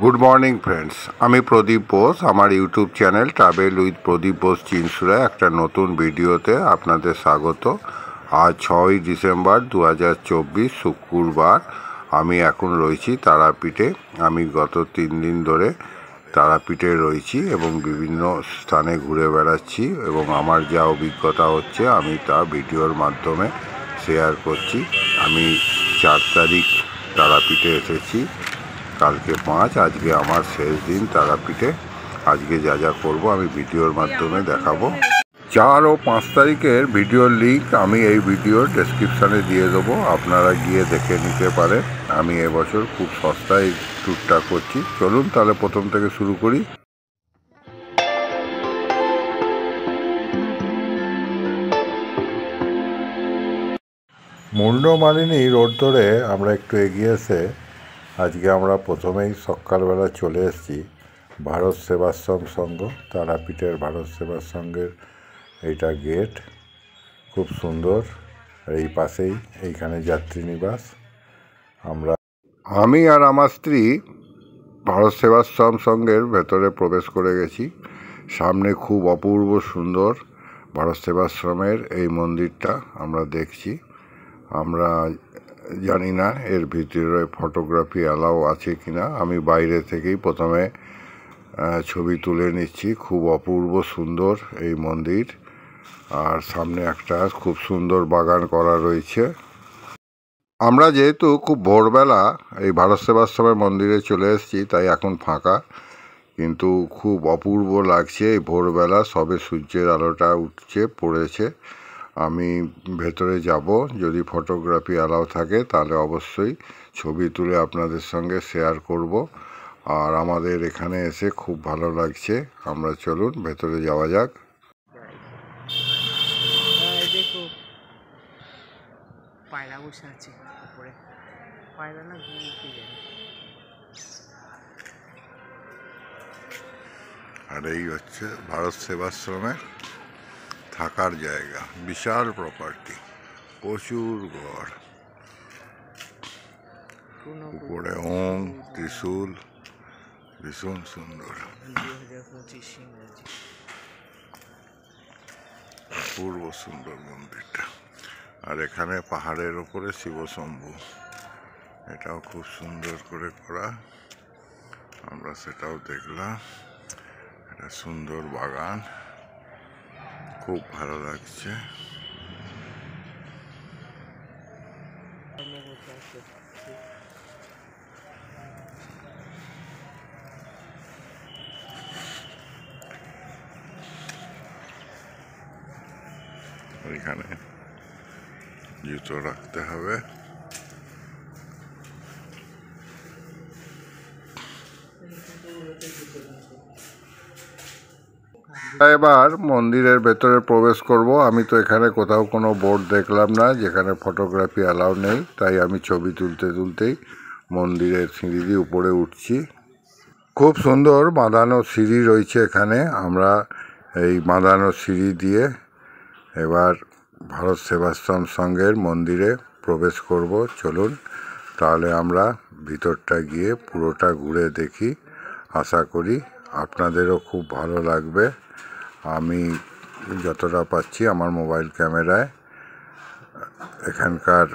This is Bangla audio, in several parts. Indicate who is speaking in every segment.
Speaker 1: গুড মর্নিং ফ্রেন্ডস, আমি প্রদীপ বোস। আমার ইউটিউব চ্যানেল ট্রাভেল উইথ প্রদীপ বোস চিনসুরায় একটা নতুন ভিডিওতে আপনাদের স্বাগত। আজ 6ই ডিসেম্বর 2024 শুক্রবার। আমি এখন রয়েছি তারাপীঠে। আমি গত 3 দিন ধরে তারাপীঠে রয়েছি এবং বিভিন্ন স্থানে ঘুরে বেড়াচ্ছি এবং আমার যা অভিজ্ঞতা হচ্ছে আমি তা ভিডিওর মাধ্যমে শেয়ার করছি। আমি 4 তারিখ তারাপীঠে এসেছি, কালকে 5, আজকে আমার শেষ দিন তারাপীঠে। আজকে যা যা করবো আমি ভিডিওর মাধ্যমে দেখাবো। 4 ও 5 তারিখের ভিডিওর লিঙ্ক আমি এই ভিডিওর ডেসক্রিপশানে দিয়ে দেবো, আপনারা গিয়ে দেখে নিতে পারেন। আমি এবছর খুব সস্তায় ট্যুরটা করছি। চলুন তাহলে প্রথম থেকে শুরু করি। মুন্ডমালিনী রোড ধরে আমরা একটু এগিয়ে এসে আজকে আমরা প্রথমেই সকালবেলা চলে এসেছি ভারত সেবাশ্রম সংঘ, তারাপীঠের ভারত সেবাশ্রমের এইটা গেট, খুব সুন্দর। এই পাশেই এইখানে যাত্রী নিবাস। আমি আর আমার স্ত্রী ভারত সেবাশ্রম সংঘের ভেতরে প্রবেশ করে গেছি। সামনে খুব অপূর্ব সুন্দর ভারত সেবাশ্রমের এই মন্দিরটা আমরা দেখছি। আমরা জানি না এর ভিতরে ফটোগ্রাফি অ্যালাউ আছে কিনা। আমি বাইরে থেকেই প্রথমে ছবি তুলে নিচ্ছি। খুব অপূর্ব সুন্দর এই মন্দির, আর সামনে একটা খুব সুন্দর বাগান করা রয়েছে। আমরা যেহেতু খুব ভোরবেলা এই ভারত সেবাশ্রমের মন্দিরে চলে এসেছি, তাই এখন ফাঁকা, কিন্তু খুব অপূর্ব লাগছে। এই ভোরবেলা সবে সূর্যের আলোটা পড়েছে। আমি ভেতরে যাব, যদি ফটোগ্রাফি অ্যালাউ থাকে তাহলে অবশ্যই ছবি তুলে আপনাদের সঙ্গে শেয়ার করব। আর আমাদের এখানে এসে খুব ভালো লাগছে। আমরা চলুন ভেতরে যাওয়া যাক।
Speaker 2: পায়রা বসে আছে উপরে, পায়রা না ঘুরতে যায়।
Speaker 1: আর এই হচ্ছে ভারত সেবাশ্রমের থাকার জায়গা। বিশাল প্রপার্টি, প্রচুর ঘর, উপরে ওম ত্রিশূল, ভীষণ সুন্দর,
Speaker 2: 2025 ইংরেজি।
Speaker 1: অপূর্ব সুন্দর মন্দিরটা। আর এখানে পাহাড়ের ওপরে শিবশম্ভু, এটাও খুব সুন্দর করে করা, আমরা সেটাও দেখলাম। এটা সুন্দর বাগান, খুব ভালো লাগছে। ওইখানে জুতো রাখতে হবে। এবার মন্দিরের ভেতরে প্রবেশ করব। আমি তো এখানে কোথাও কোনো বোর্ড দেখলাম না যেখানে ফটোগ্রাফি অ্যালাউ নেই, তাই আমি ছবি তুলতেই মন্দিরের সিঁড়ি দিয়ে উপরে উঠছি। খুব সুন্দর বাঁধানো সিঁড়ি রয়েছে এখানে। আমরা এই বাঁধানো সিঁড়ি দিয়ে এবার ভারত সেবাশ্রম সংঘের মন্দিরে প্রবেশ করব। চলুন তাহলে আমরা ভিতরটা গিয়ে পুরোটা ঘুরে দেখি। আশা করি আপনাদেরও খুব ভালো লাগবে। আমি যতটা পাচ্ছি আমার মোবাইল ক্যামেরায় এখানকার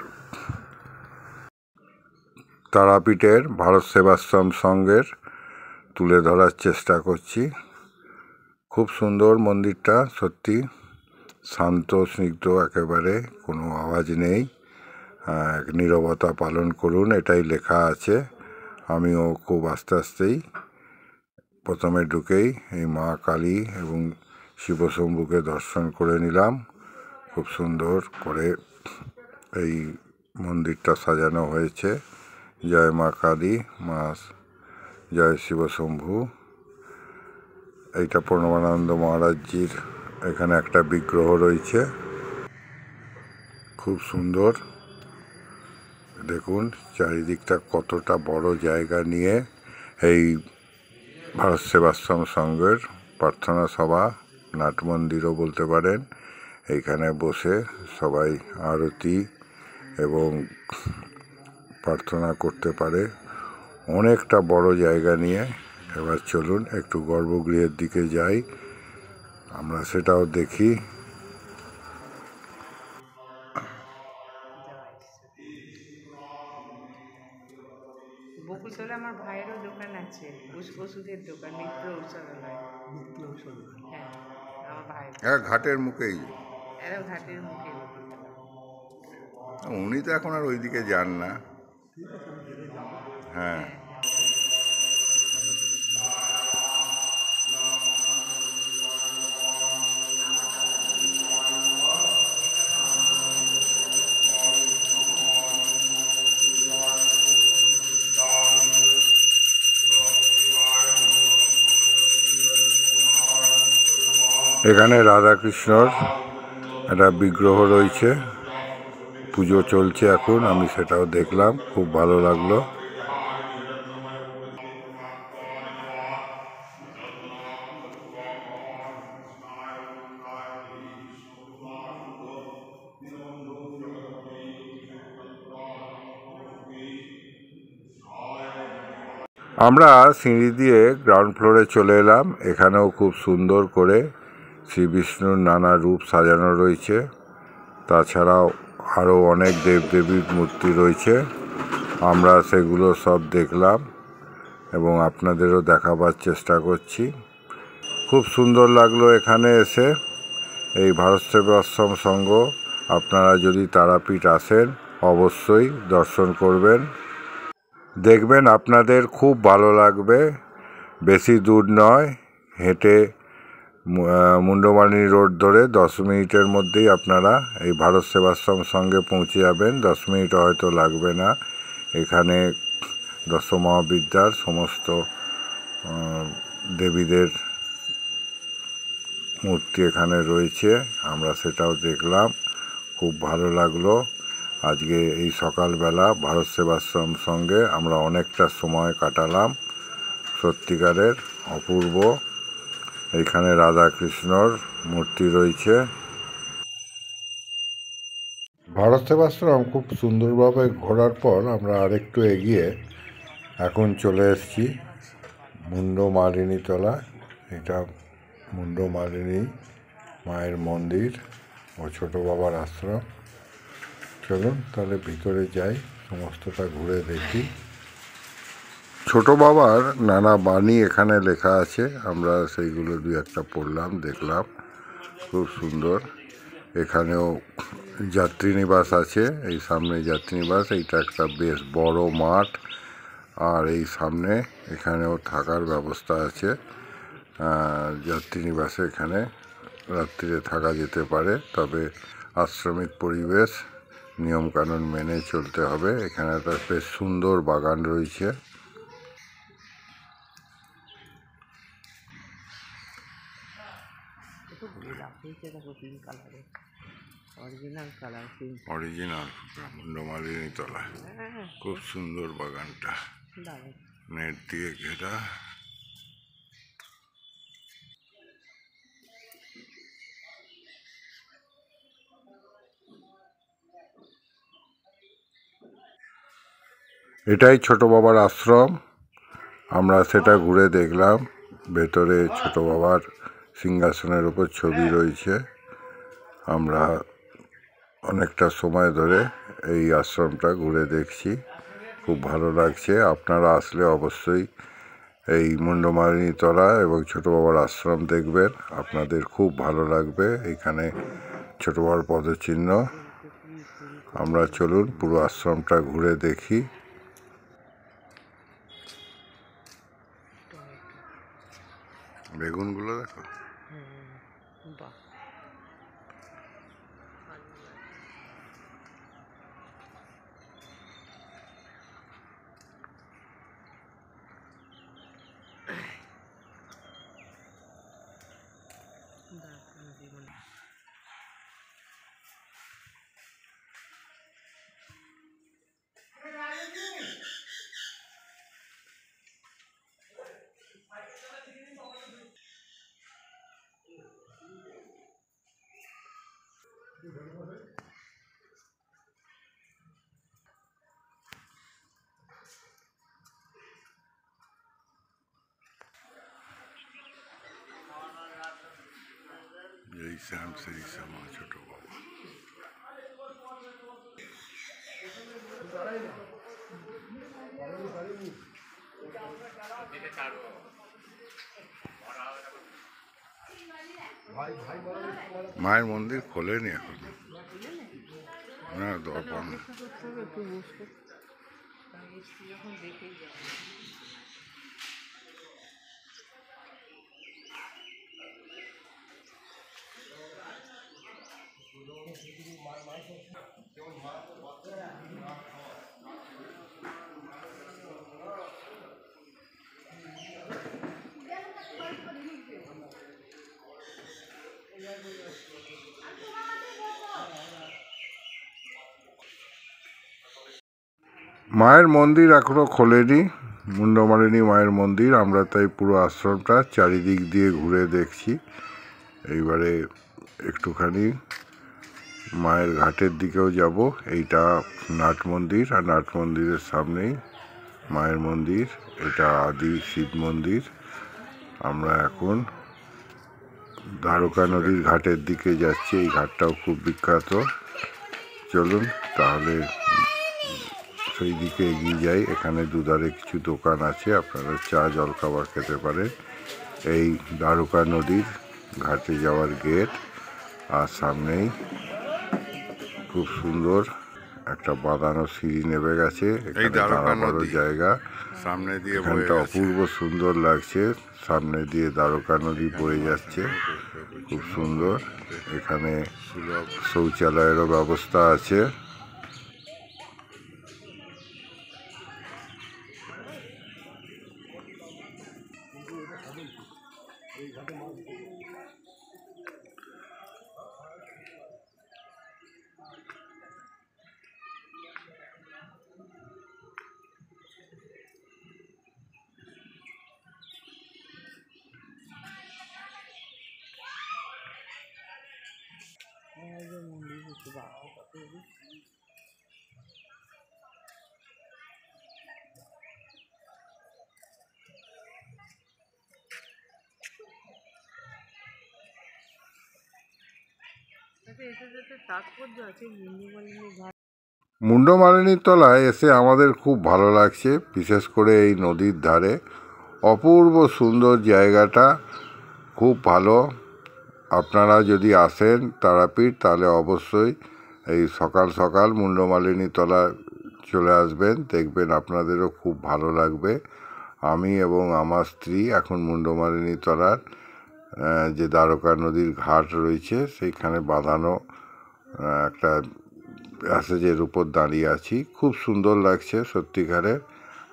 Speaker 1: তারাপীঠের ভারত সেবাশ্রম সংঘের তুলে ধরার চেষ্টা করছি। খুব সুন্দর মন্দিরটা, সত্যি শান্ত স্নিগ্ধ, একেবারে কোনো আওয়াজ নেই। নীরবতা পালন করুন, এটাই লেখা আছে। আমিও খুব আস্তে আস্তেই প্রথমে ঢুকেই এই মা কালী এবং শিবশম্ভুকে দর্শন করে নিলাম। খুব সুন্দর করে এই মন্দিরটা সাজানো হয়েছে। জয় মা কালী, মা জয় শিবশম্ভু। এইটা প্রণবানন্দ মহারাজজির এখানে একটা বিগ্রহ রয়েছে, খুব সুন্দর। দেখুন চারিদিকটা কতটা বড় জায়গা নিয়ে এই ভারত সেবাশ্রম সংঘের প্রার্থনা সভা, নাট মন্দিরও বলতে পারেন। এইখানে বসে সবাই আরতি এবং প্রার্থনা করতে পারে। অনেকটা বড় জায়গা নিয়ে। এবার চলুন একটু গর্ভগৃহের দিকে যাই, আমরা সেটাও দেখি।
Speaker 2: বকুলতলা আমার ভাইয়েরও দোকান আছে, ওষুধের দোকান, মিত্র ঔষধালয়। হ্যাঁ, আমার ভাইয়ের
Speaker 1: হ্যাঁ, ঘাটের মুখেই।
Speaker 2: এরা ঘাটের মুখে বকুলতলা।
Speaker 1: উনি তো এখন আর ওইদিকে যান না। হ্যাঁ,
Speaker 2: হ্যাঁ,
Speaker 1: এখানে রাধাকৃষ্ণর একটা বিগ্রহ রয়েছে, পুজো চলছে এখন, আমি সেটাও দেখলাম, খুব ভালো লাগলো। আমরা সিঁড়ি দিয়ে গ্রাউন্ড ফ্লোরে চলে এলাম। এখানেও খুব সুন্দর করে শ্রী বিষ্ণুর নানা রূপ সাজানো রয়েছে। তাছাড়াও আরও অনেক দেবদেবীর মূর্তি রয়েছে। আমরা সেগুলো সব দেখলাম এবং আপনাদেরও দেখাবার চেষ্টা করছি। খুব সুন্দর লাগলো এখানে এসে। এই ভারত সেবাশ্রম সংঘ, আপনারা যদি তারাপীঠ আসেন অবশ্যই দর্শন করবেন, দেখবেন আপনাদের খুব ভালো লাগবে। বেশি দূর নয়, হেঁটে মুন্ডমালিনী রোড ধরে 10 মিনিটের মধ্যেই আপনারা এই ভারত সেবাশ্রম সঙ্গে পৌঁছে যাবেন। 10 মিনিট হয়তো লাগবে না। এখানে দশ মহাবিদ্যার সমস্ত দেবীদের মূর্তি এখানে রয়েছে, আমরা সেটাও দেখলাম, খুব ভালো লাগলো। আজকে এই সকালবেলা ভারত সেবাশ্রম সঙ্গে আমরা অনেকটা সময় কাটালাম, সত্যিকারের অপূর্ব। এইখানে রাধাকৃষ্ণর মূর্তি রয়েছে। ভারত সেবাশ্রম খুব সুন্দরভাবে ঘোরার পর আমরা আরেকটু এগিয়ে এখন চলে এসেছি মুন্ডমালিনী তলা। এটা মুন্ডমালিনী মায়ের মন্দির ও ছোটো বাবার আশ্রম। চলুন তাহলে ভিতরে যাই, সমস্তটা ঘুরে দেখি। ছোট বাবার নানা বাণী এখানে লেখা আছে, আমরা সেইগুলো দুই একটা পড়লাম, দেখলাম, খুব সুন্দর। এখানেও যাত্রীনিবাস আছে, এই সামনে যাত্রীনিবাস। এইটা একটা বেশ বড় মাঠ, আর এই সামনে এখানেও থাকার ব্যবস্থা আছে। যাত্রীনিবাসে এখানে রাত্রিরে থাকা যেতে পারে, তবে আশ্রমিক পরিবেশ, নিয়মকানুন মেনে চলতে হবে। এখানে একটা বেশ সুন্দর বাগান রয়েছে। অরিজিনাল মুন্ডমালিনী তলা, খুব সুন্দর বাগানটা, নেট দিয়ে ঘেরা। এটাই ছোট বাবার আশ্রম, আমরা সেটা ঘুরে দেখলাম। ভেতরে ছোট বাবার সিংহাসনের উপর ছবি রয়েছে। আমরা অনেকটা সময় ধরে এই আশ্রমটা ঘুরে দেখছি, খুব ভালো লাগছে। আপনারা আসলে অবশ্যই এই মুন্ডমালিনী তলা এবং ছোট বাবার আশ্রম দেখবেন, আপনাদের খুব ভালো লাগবে। এখানে ছোট বাবার পদচিহ্ন। আমরা চলুন পুরো আশ্রমটা ঘুরে দেখি। বেগুনগুলো দেখো।
Speaker 2: বাহ,
Speaker 1: শ্যাম শ্রী শ্যামা ছোট বাবা। মায়ের মন্দির খোলেনি এখন, না দর্পণ। মায়ের মন্দির এখনো খোলেনি, মুন্ডমালিনী মায়ের মন্দির। আমরা তাই পুরো আশ্রমটা চারিদিক দিয়ে ঘুরে দেখছি। এইবারে একটুখানি মায়ের ঘাটের দিকেও যাব। এইটা নাট মন্দির, আর নাট মন্দিরের সামনেই মায়ের মন্দির। এটা আদি শিব মন্দির। আমরা এখন দ্বারকা নদীর ঘাটের দিকে যাচ্ছি। এই ঘাটটাও খুব বিখ্যাত। চলুন তাহলে সেই দিকে এগিয়ে যাই। এখানে দুধারে কিছু দোকান আছে, আপনারা চা জলখাবার খেতে পারেন। এই দ্বারকা নদীর ঘাটে যাওয়ার গেট, আর সামনেই খুব সুন্দর একটা বাঁধানো সিঁড়ি নেমে গেছে। এখানে দাঁড়াবার জায়গা, সামনে দিয়ে এখানটা অপূর্ব সুন্দর লাগছে। সামনে দিয়ে দ্বারকা নদী বয়ে যাচ্ছে, খুব সুন্দর। এখানে শৌচালয়েরও ব্যবস্থা আছে। মুন্ডমালিনীর তলায় এসে আমাদের খুব ভালো লাগছে, বিশেষ করে এই নদীর ধারে। অপূর্ব সুন্দর জায়গাটা, খুব ভালো। আপনারা যদি আসেন তারাপীঠ, তাহলে অবশ্যই এই সকাল সকাল মুন্ডমালিনী তলা চলে আসবেন, দেখবেন আপনাদেরও খুব ভালো লাগবে। আমি এবং আমার স্ত্রী এখন মুন্ডমালিনী তলার যে দ্বারকা নদীর ঘাট রয়েছে সেইখানে বাঁধানো একটা প্যাসেজের উপর দাঁড়িয়ে আছি। খুব সুন্দর লাগছে সত্যিকারে,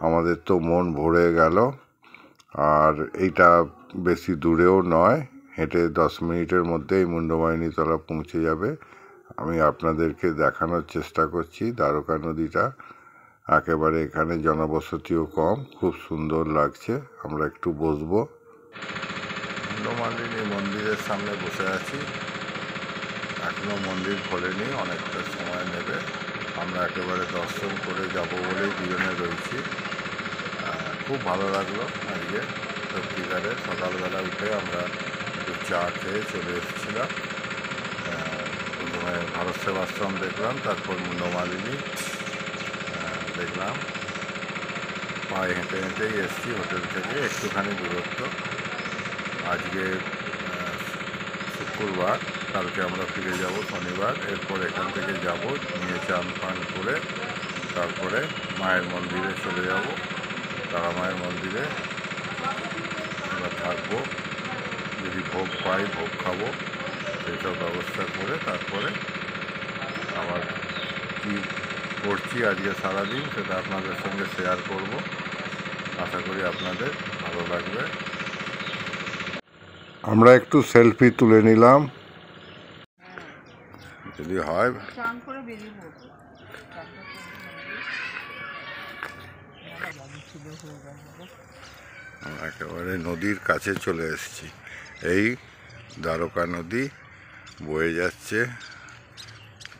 Speaker 1: আমাদের তো মন ভরে গেল। আর এইটা বেশি দূরেও নয়, হেঁটে 10 মিনিটের মধ্যেই মুন্ডমালিনী তলা পৌঁছে যাবে। আমি আপনাদেরকে দেখানোর চেষ্টা করছি দ্বারকা নদীটা। একেবারে এখানে জনবসতিও কম, খুব সুন্দর লাগছে। আমরা একটু বসবো। মুন্ডমালিনী মন্দিরের সামনে বসে আছি। এখনও মন্দির খোলেনি, অনেকটা সময় নেবে। আমরা একেবারে দর্শন করে যাব বলেই দুজনে রয়েছি। খুব ভালো লাগলো আজকে সত্যিকারে। সকালবেলা উঠে আমরা একটু চা খেয়ে চলে এসেছিলাম। প্রথমে ভারত সেবাশ্রম দেখলাম, তারপর মুন্ডমালিনী দেখলাম। পায়ে হেঁটে হেঁটেই এসেছি হোটেল থেকে, একটুখানি দূরত্ব। আজকে শুক্রবার, কালকে আমরা ফিরে যাব শনিবার। এরপর এখান থেকে যাব, নিয়ে চান পান করে তারপরে মায়ের মন্দিরে চলে যাব। তারা মায়ের মন্দিরে আমরা থাকবো, যদি ভোগ পাই ভোগ খাবো, সেইসব ব্যবস্থা করে তারপরে আবার কী করছি আজকে সারাদিন সেটা আপনাদের সঙ্গে শেয়ার করব। আশা করি আপনাদের ভালো লাগবে। আমরা একটু সেলফি তুলে নিলাম, যদি হয়। একেবারে নদীর কাছে চলে এসেছি। এই দ্বারকা নদী বয়ে যাচ্ছে,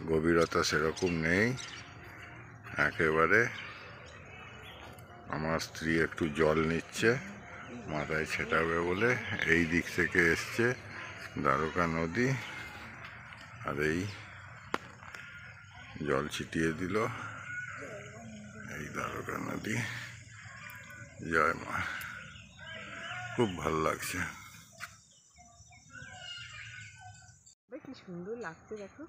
Speaker 1: গভীরতা সেরকম নেই একেবারে। আমার স্ত্রী একটু জল নিচ্ছে, মাথায় ছেটাবে বলে। এই দিক থেকে এসছে দ্বারকা নদী। আর এই জল ছিটিয়ে দিল এই দ্বারকা নদী। জয় মা, খুব ভালো লাগছে।
Speaker 2: কি সুন্দর লাগছে, দেখো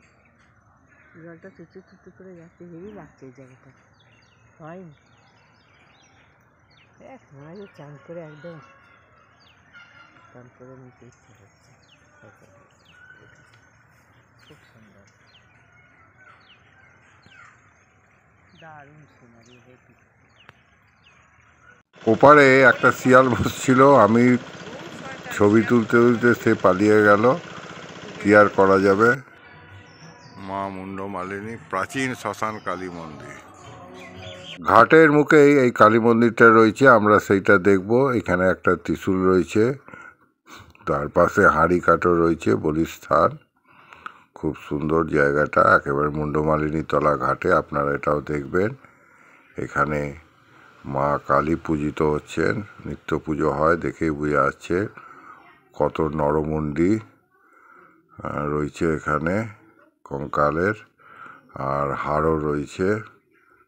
Speaker 2: জলটা চুচু চুচু করে যাচ্ছে, হেভি লাগছে এই জায়গাটা। হয়নি মাঝে চান করে একদম চান করে নিতে ইচ্ছে হচ্ছে। খুব সুন্দর, দারুণ সিনারি। হেভি।
Speaker 1: ওপারে একটা শিয়াল বসছিল, আমি ছবি তুলতে তুলতে সে পালিয়ে গেল। কি আর করা যাবে। মা মুন্ডমালিনী প্রাচীন শ্মশান কালী মন্দির। ঘাটের মুখেই এই কালী মন্দিরটা রয়েছে, আমরা সেইটা দেখব। এখানে একটা ত্রিশূল রয়েছে, তার পাশে হাঁড়ি কাঠও রয়েছে, বলির স্থান। খুব সুন্দর জায়গাটা, একেবারে মুন্ডমালিনী তলা ঘাটে। আপনারা এটাও দেখবেন। এখানে মা কালী পূজিত হচ্ছেন, নিত্য পুজো হয়, দেখেই বোঝা যাচ্ছে। কত নরমুণ্ডি রয়েছে এখানে কঙ্কালের, আর হাড়ও রয়েছে,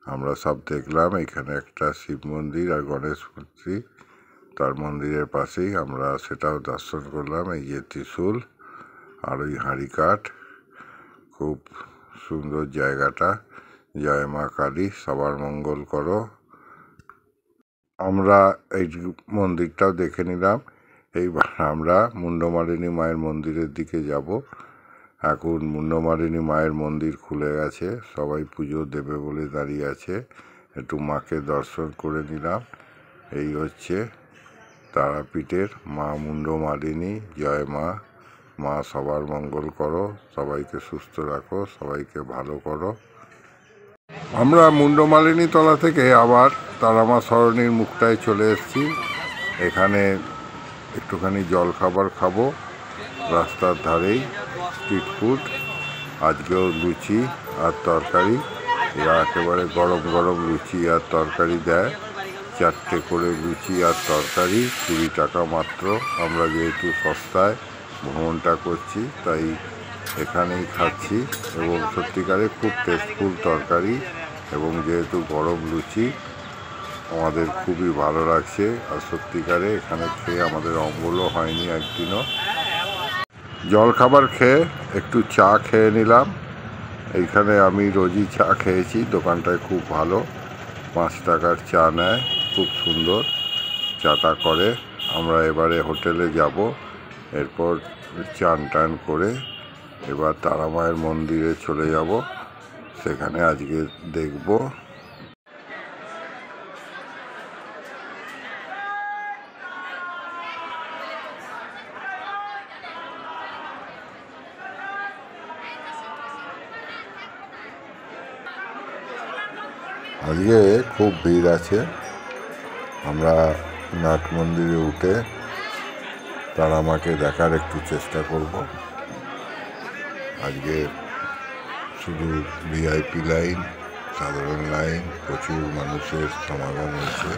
Speaker 1: আমরা সব দেখলাম। এখানে একটা শিব মন্দির আর গণেশ মূর্তি, তার মন্দিরের পাশেই আমরা সেটাও দর্শন করলাম। এই যে ত্রিশূল আর ওই হাঁড়ি কাঠ, খুব সুন্দর জায়গাটা। জয় মা কালী, সবার মঙ্গল করো। আমরা এই মন্দিরটাও দেখে নিলাম। এইবার আমরা মুন্ডমালিনী মায়ের মন্দিরের দিকে যাব। এখন মুন্ডমালিনী মায়ের মন্দির খুলে গেছে, সবাই পুজো দেবে বলে দাঁড়িয়ে আছে। একটু মাকে দর্শন করে নিলাম। এই হচ্ছে তারাপীঠের মা মুন্ডমালিনী। জয় মা। মা সবার মঙ্গল করো, সবাইকে সুস্থ রাখো, সবাইকে ভালো করো। আমরা মুন্ডমালিনী তলা থেকে আবার তারামা সরণির মুখটায় চলে এসেছি। এখানে একটুখানি জল খাবার খাবো, রাস্তার ধারেই স্ট্রিট ফুড। আজকেও লুচি আর তরকারি, এরা একেবারে গরম গরম লুচি আর তরকারি দেয়। 4টে করে লুচি আর তরকারি, 20 টাকা মাত্র। আমরা যেহেতু সস্তায় ভ্রমণটা করছি, তাই এখানেই খাচ্ছি। এবং সত্যিকারে খুব টেস্টফুল তরকারি, এবং যেহেতু গরম লুচি আমাদের খুবই ভালো লাগছে। আর সত্যিকারে এখানে খেয়ে আমাদের অম্বলও হয়নি একদিনও। জলখাবার খেয়ে একটু চা খেয়ে নিলাম। এইখানে আমি রোজই চা খেয়েছি, দোকানটায় খুব ভালো। 5 টাকার চা নেয়, খুব সুন্দর চাটা করে। আমরা এবারে হোটেলে যাব, এরপর চান টান করে এবার তারামায়ের মন্দিরে চলে যাব, সেখানে আজকে দেখব। আজকে খুব ভিড় আছে। আমরা নাট মন্দিরে উঠে তারামাকে দেখার একটু চেষ্টা করব। আজকে শুধু ভিআইপি লাইন, সাধারণ লাইন, প্রচুর মানুষের সমাগম হয়েছে।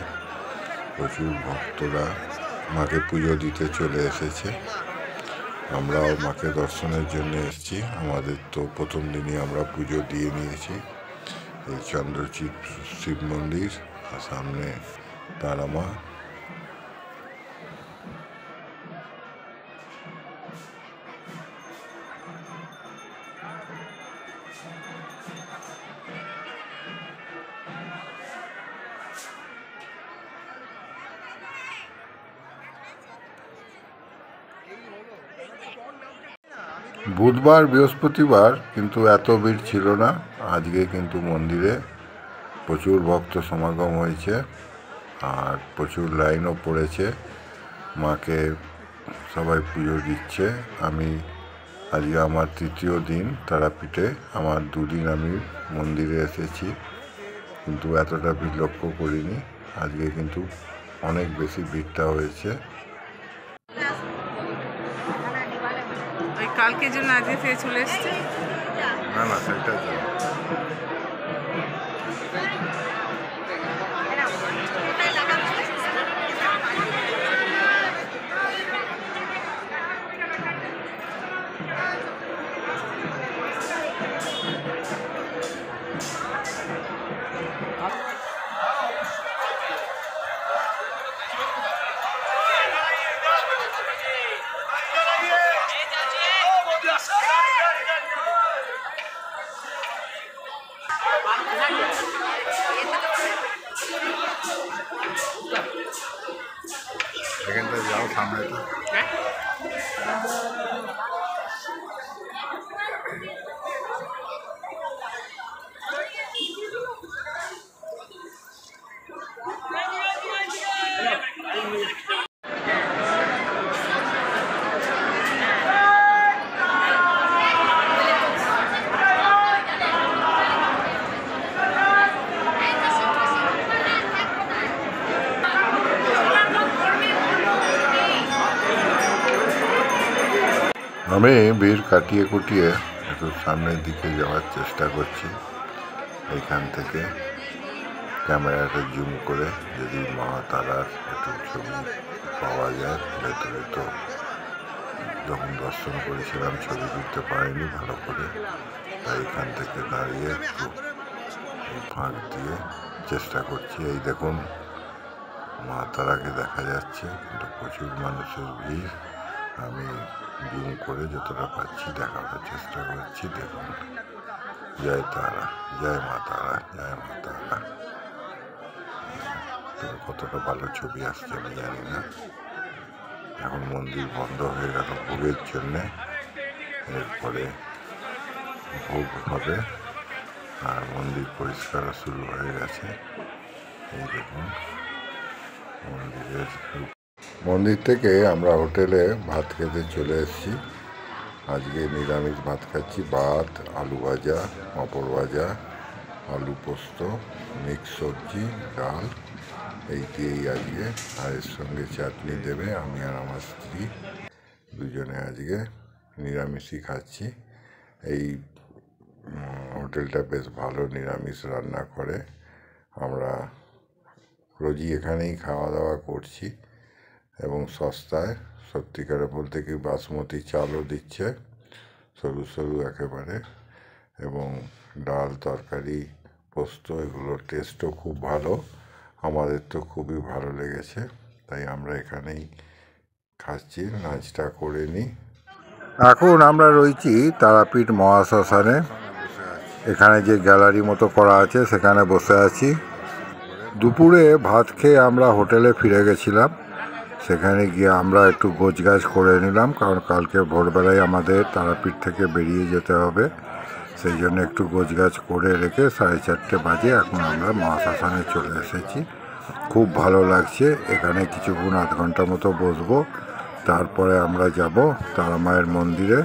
Speaker 1: প্রচুর ভক্তরা মাকে পুজো দিতে চলে এসেছে। আমরাও মাকে দর্শনের জন্য এসেছি। আমাদের তো প্রথম দিনই আমরা পুজো দিয়ে নিয়েছি। এই চন্দ্রচিত শিব মন্দির, আর সামনে তারামা। বুধবার বৃহস্পতিবার কিন্তু এত ভিড় ছিল না। আজকে কিন্তু মন্দিরে প্রচুর ভক্ত সমাগম হয়েছে, আর প্রচুর লাইনও পড়েছে। মাকে সবাই পুজো দিচ্ছে। আমি আজকে আমার 3য় দিন তারাপীঠে। আমার 2 দিন আমি মন্দিরে এসেছি, কিন্তু এতটা ভিড় লক্ষ্য করিনি। আজকে কিন্তু অনেক বেশি ভিড়টা হয়েছে।
Speaker 2: কালকের জন্য আজকে ফিরে চলে এসছে।
Speaker 1: না সেটাই তো। এখানটা যাও সামনে তো। আমি ভিড় কাটিয়ে কুটিয়ে একটু সামনের দিকে যাওয়ার চেষ্টা করছি। এইখান থেকে ক্যামেরাটা জুম করে যদি মা তারার একটু ছবি পাওয়া যায়। ভেতরে তো যখন দর্শন করেছিলাম ছবি তুলতে পারিনি ভালো করে, তাই এখান থেকে দাঁড়িয়ে একটু ফাঁক দিয়ে চেষ্টা করছি। এই দেখুন মা তারাকে দেখা যাচ্ছে, কিন্তু প্রচুর মানুষের ভিড়। আমি জুম করে যতটা পাচ্ছি দেখাবার চেষ্টা করছি। দেখুন, জয় তারা, জয় মা তারা, জয় মা তারা। তবে কতটা ভালো ছবি আসছে আমি জানি না। এখন মন্দির বন্ধ হয়ে গেল ভোগের জন্যে, এরপরে ভোগ হবে আর মন্দির পরিষ্কার শুরু হয়ে গেছে। এই দেখুন মন্দির থেকে আমরা হোটেলে ভাত খেতে চলে এসেছি। আজকে নিরামিষ ভাত খাচ্ছি। ভাত, আলু ভাজা, পাঁপড় ভাজা, আলু পোস্ত, মিক্স সবজি, ডাল, এই দিয়েই আজকে। আর এর সঙ্গে চাটনি দেবে। আমি আর আমার স্ত্রী দুজনে আজকে নিরামিষই খাচ্ছি। এই হোটেলটা বেশ ভালো নিরামিষ রান্না করে। আমরা রোজই এখানেই খাওয়া দাওয়া করছি এবং সস্তায়। সত্যিকারে বলতে কি বাসমতি চালও দিচ্ছে, সরু সরু একেবারে, এবং ডাল, তরকারি, পোস্ত, এগুলোর টেস্টও খুব ভালো। আমাদের তো খুবই ভালো লেগেছে, তাই আমরা এখানেই খাচ্ছি। লাঞ্চটা করে নিই। এখন আমরা রয়েছি তারাপীঠ মহাশ্মশানে। এখানে যে গ্যালারি মতো করা আছে সেখানে বসে আছি। দুপুরে ভাত খেয়ে আমরা হোটেলে ফিরে গেছিলাম। সেখানে গিয়ে আমরা একটু গোছগাছ করে নিলাম, কারণ কালকে ভোরবেলায় আমাদের তারাপীঠ থেকে বেরিয়ে যেতে হবে। সেই জন্য একটু গোছগাছ করে রেখে 4:30 বাজে এখন আমরা মহাশ্মশানে চলে এসেছি। খুব ভালো লাগছে। এখানে কিছুক্ষণ আধ ঘন্টা মতো বসবো, তারপরে আমরা যাব তারা মায়ের মন্দিরে।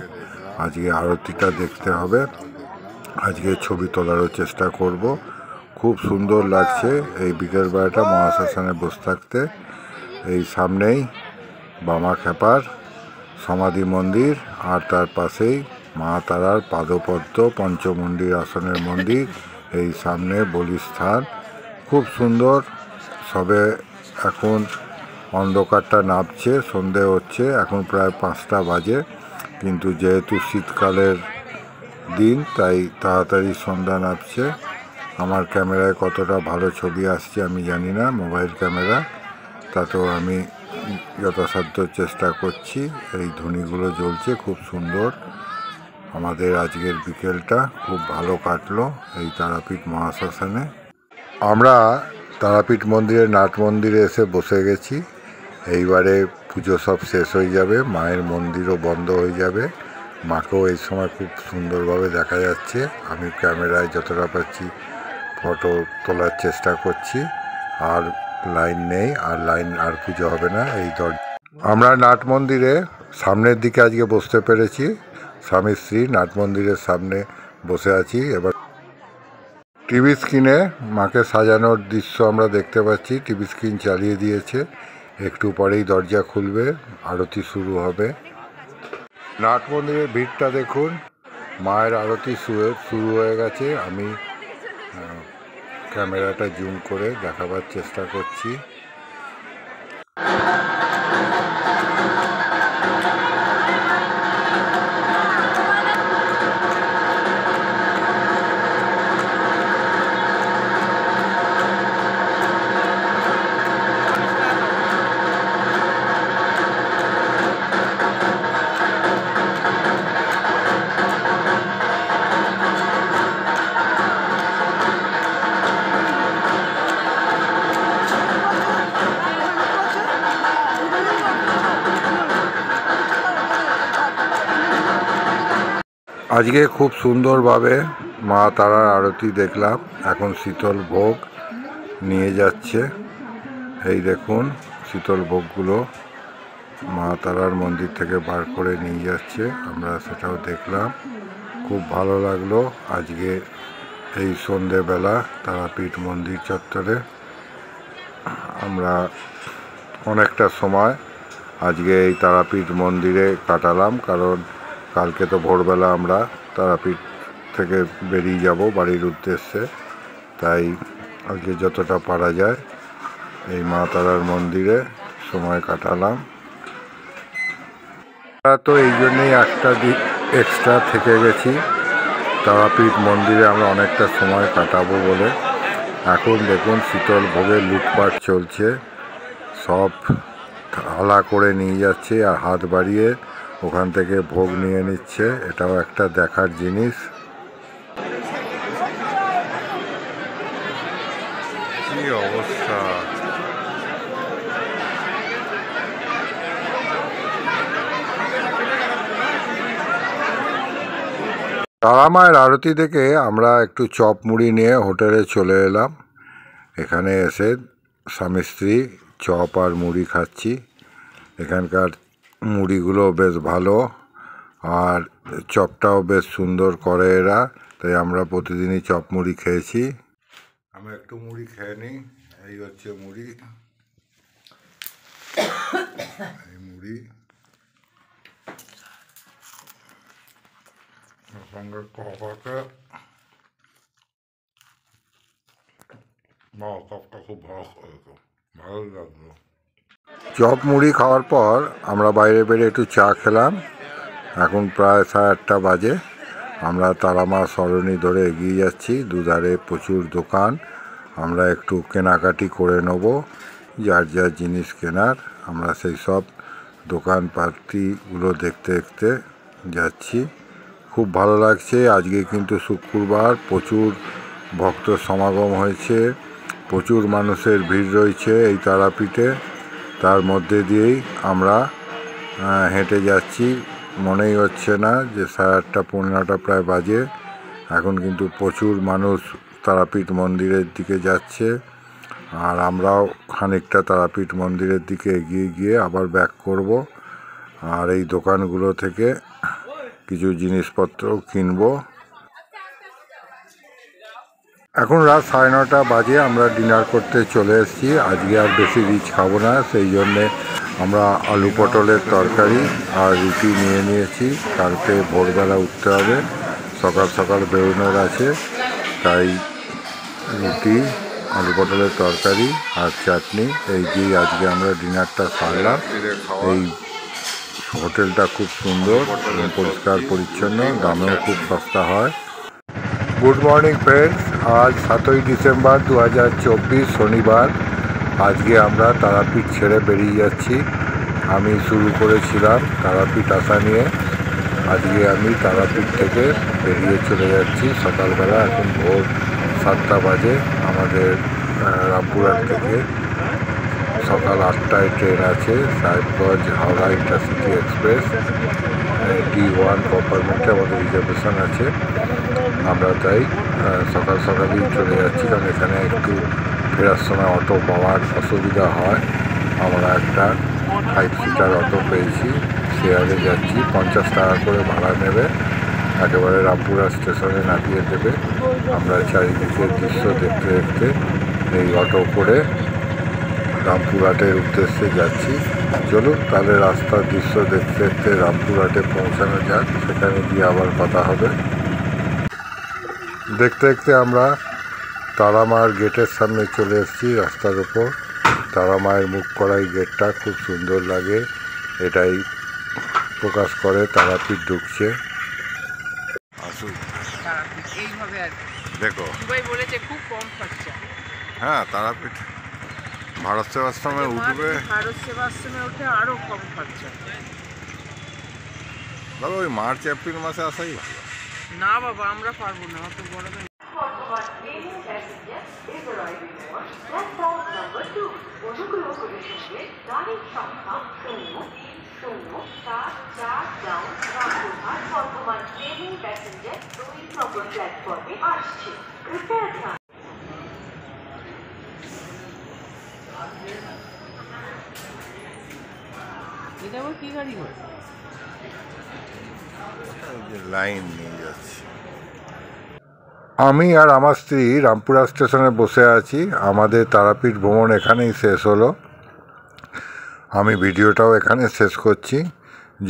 Speaker 1: আজকে আরতিটা দেখতে হবে, আজকে ছবি তোলারও চেষ্টা করব। খুব সুন্দর লাগছে এই বিকেলবেলাটা মহাশ্মশানে বসে থাকতে। এই সামনেই বামা খেপার সমাধি মন্দির, আর তার পাশেই মা তারার পাদপদ্ম পঞ্চমন্দির আসনের মন্দির। এই সামনে বলিস্থান, খুব সুন্দর। সবে এখন অন্ধকারটা নামছে, সন্ধে হচ্ছে, এখন প্রায় 5টা বাজে। কিন্তু যেহেতু শীতকালের দিন তাই তাড়াতাড়ি সন্ধ্যা নামছে। আমার ক্যামেরায় কতটা ভালো ছবি আসছে আমি জানি না, মোবাইল ক্যামেরা, তাতেও আমি যথাসাধ্য চেষ্টা করছি। এই ধূনিগুলো জ্বলছে, খুব সুন্দর। আমাদের আজকের বিকেলটা খুব ভালো কাটলো এই তারাপীঠ মহাশ্মশানে। আমরা তারাপীঠ মন্দিরের নাট মন্দিরে এসে বসে গেছি। এইবারে পুজো সব শেষ হয়ে যাবে, মায়ের মন্দিরও বন্ধ হয়ে যাবে। মাকেও এই সময় খুব সুন্দরভাবে দেখা যাচ্ছে। আমি ক্যামেরায় যতটা পাচ্ছি ফটো তোলার চেষ্টা করছি। আর লাইন নেই, আর পুজো হবে না। আমরা নাট মন্দিরে সামনের দিকে আজকে বসতে পেরেছি। স্বামী স্ত্রী নাট মন্দিরের সামনে বসে আছি। এবার টিভি স্ক্রিনে মাকে সাজানোর দৃশ্য আমরা দেখতে পাচ্ছি। টিভি স্ক্রিন চালিয়ে দিয়েছে, একটু পরেই দরজা খুলবে, আরতি শুরু হবে। নাট মন্দিরের ভিড়টা দেখুন, মায়ের আরতি শুরু হয়ে গেছে। আমি ক্যামেরাটা জুম করে দেখাবার চেষ্টা করছি। আজকে খুব সুন্দরভাবে মা তারার আরতি দেখলাম। এখন শীতল ভোগ নিয়ে যাচ্ছে। এই দেখুন শীতল ভোগগুলো মা তারার মন্দির থেকে বার করে নিয়ে যাচ্ছে, আমরা সেটাও দেখলাম। খুব ভালো লাগলো আজকে এই সন্ধেবেলা তারাপীঠ মন্দির চত্বরে। আমরা অনেকটা সময় আজকে এই তারাপীঠ মন্দিরে কাটালাম, কারণ কালকে তো ভোরবেলা আমরা তারাপীঠ থেকে বেরিয়ে যাব বাড়ির উদ্দেশ্যে। তাই আজকে যতটা পারা যায় এই মা তারার মন্দিরে সময় কাটালাম। আমরা তো এই জন্যেই একটা দিন এক্সট্রা থেকে গেছি তারাপীঠ মন্দিরে, আমরা অনেকটা সময় কাটাবো বলে। এখন দেখুন শীতল ভোগের লুটপাট চলছে, সব থালা করে নিয়ে যাচ্ছে আর হাত বাড়িয়ে ওখান থেকে ভোগ নিয়ে নিচ্ছে। এটাও একটা দেখার জিনিস। কি অবস্থা! তারা মায়ের আরতি দেখে আমরা একটু চপ মুড়ি নিয়ে হোটেলে চলে এলাম। এখানে এসে স্বামী স্ত্রী চপ আর মুড়ি খাচ্ছি। এখানকার মুড়িগুলো বেশ ভালো আর চপটাও বেশ সুন্দর করে এরা, তাই আমরা প্রতিদিনই চপ মুড়ি খেয়েছি। আমি একটু মুড়ি খেয়ে নিই। এই হচ্ছে মুড়ি, এই মুড়ি সঙ্গে কপাকে চপটা খুব ভালো লাগলো। চপ মুড়ি খাওয়ার পর আমরা বাইরে বেরিয়ে একটু চা খেলাম। এখন প্রায় 8:30 বাজে। আমরা তারামা সরণি ধরে এগিয়ে যাচ্ছি। দুধারে প্রচুর দোকান, আমরা একটু কেনাকাটি করে নেব, যার যার জিনিস কেনার। আমরা সেই সব দোকানপাতিগুলো দেখতে দেখতে যাচ্ছি। খুব ভালো লাগছে। আজকে কিন্তু শুক্রবার, প্রচুর ভক্ত সমাগম হয়েছে, প্রচুর মানুষের ভিড় রয়েছে এই তারাপীঠে। তার মধ্যে দিয়েই আমরা হেঁটে যাচ্ছি। মনেই হচ্ছে না যে 8:30 পৌনে 9টা প্রায় বাজে। এখন কিন্তু প্রচুর মানুষ তারাপীঠ মন্দিরের দিকে যাচ্ছে, আর আমরাও খানিকটা তারাপীঠ মন্দিরের দিকে এগিয়ে গিয়ে আবার ব্যাক করব। আর এই দোকানগুলো থেকে কিছু জিনিসপত্র কিনবো। এখন রাত 9:30 বাজে। আমরা ডিনার করতে চলে এসেছি। আজকে আর বেশি রিচ খাবো না, সেই জন্যে আমরা আলু পটলের তরকারি আর রুটি নিয়ে নিয়েছি। কালকে ভোরবেলা উঠতে হবে, সকাল সকাল বেরোনোর আছে, তাই রুটি, আলু পটলের তরকারি আর চাটনি এই দিয়েই আজকে আমরা ডিনারটা সারলাম। এই হোটেলটা খুব সুন্দর, পরিষ্কার পরিচ্ছন্ন, দামেও খুব সস্তা হয়। গুড মর্নিং ফ্রেন্ডস, আজ 7ই ডিসেম্বর 2024 শনিবার। আজকে আমরা তারাপীঠ ছেড়ে বেরিয়ে যাচ্ছি। আমি শুরু করেছিলাম তারাপীঠ আসা নিয়ে। আজকে আমি তারাপীঠ থেকে বেরিয়ে চলে যাচ্ছি সকালবেলা। এখন ভোর 7টা বাজে। আমাদের রামপুরহাট থেকে সকাল 8টায় ট্রেন আছে, Sahebganj Howrah intercity express. D1 কম্পার্টমেন্টে আমাদের রিজার্ভেশন আছে। আমরা তাই সকাল সকালই চলে যাচ্ছি, কারণ এখানে একটু ফেরার সময় অটো পাওয়ার অসুবিধা হয়। আমরা একটা 5 সিটার অটো পেয়েছি, শেয়ারে যাচ্ছি। 50 টাকা করে ভাড়া নেবে, একেবারে রামপুরহাট স্টেশনে নামিয়ে দেবে। আমরা চারিদিকের দৃশ্য দেখতে দেখতে এই অটো করে রামপুরহাটের উদ্দেশ্যে যাচ্ছি। চলুন তাহলে রাস্তার দৃশ্য দেখতে দেখতে রামপুরহাটে পৌঁছানো যাক, সেখানে গিয়ে আবার কথা হবে। দেখতে দেখতে আমরা তারামার গেটের সামনে চলে এসেছি, রাস্তার ওপর। তারামায়ের মুখ করা এই গেটটা খুব সুন্দর লাগে, এটাই প্রকাশ করে তারাপীঠ ঢুকছে। আসুন
Speaker 2: এইভাবে আর
Speaker 1: দেখো,
Speaker 2: দুবাই বলেছে খুব কম খরচা।
Speaker 1: হ্যাঁ তারাপীঠ ভারত সেবাশ্রমে উঠবে,
Speaker 2: ভারত সেবাশ্রমে উঠে আরো কম খরচা।
Speaker 1: তবে ওই মার্চ এপ্রিল মাসে আসাই ভালো।
Speaker 2: না বাবা, আমরা পারবো না, অত গরমে।
Speaker 3: Platform 2 is arriving on platform number 2. প্রবেশের গাড়ির সংখ্যা 03074 রামপুরহাট বর্তমান ট্রেনে প্যাসেঞ্জার 2 নম্বর প্ল্যাটফর্মে আসছে। কৃপয়া ধ্যান।
Speaker 2: এটা আবার কি গাড়ি হয়?
Speaker 1: লাইন নিয়ে যাচ্ছি। আমি আর আমার স্ত্রী রামপুরা স্টেশনে বসে আছি। আমাদের তারাপীঠ ভ্রমণ এখানেই শেষ হলো। আমি ভিডিওটাও এখানে শেষ করছি।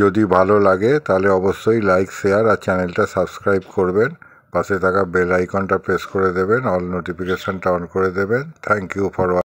Speaker 1: যদি ভালো লাগে তাহলে অবশ্যই লাইক, শেয়ার আর চ্যানেলটা সাবস্ক্রাইব করবেন। পাশে থাকা বেল আইকনটা প্রেস করে দেবেন, অল নোটিফিকেশানটা অন করে দেবেন। Thank you for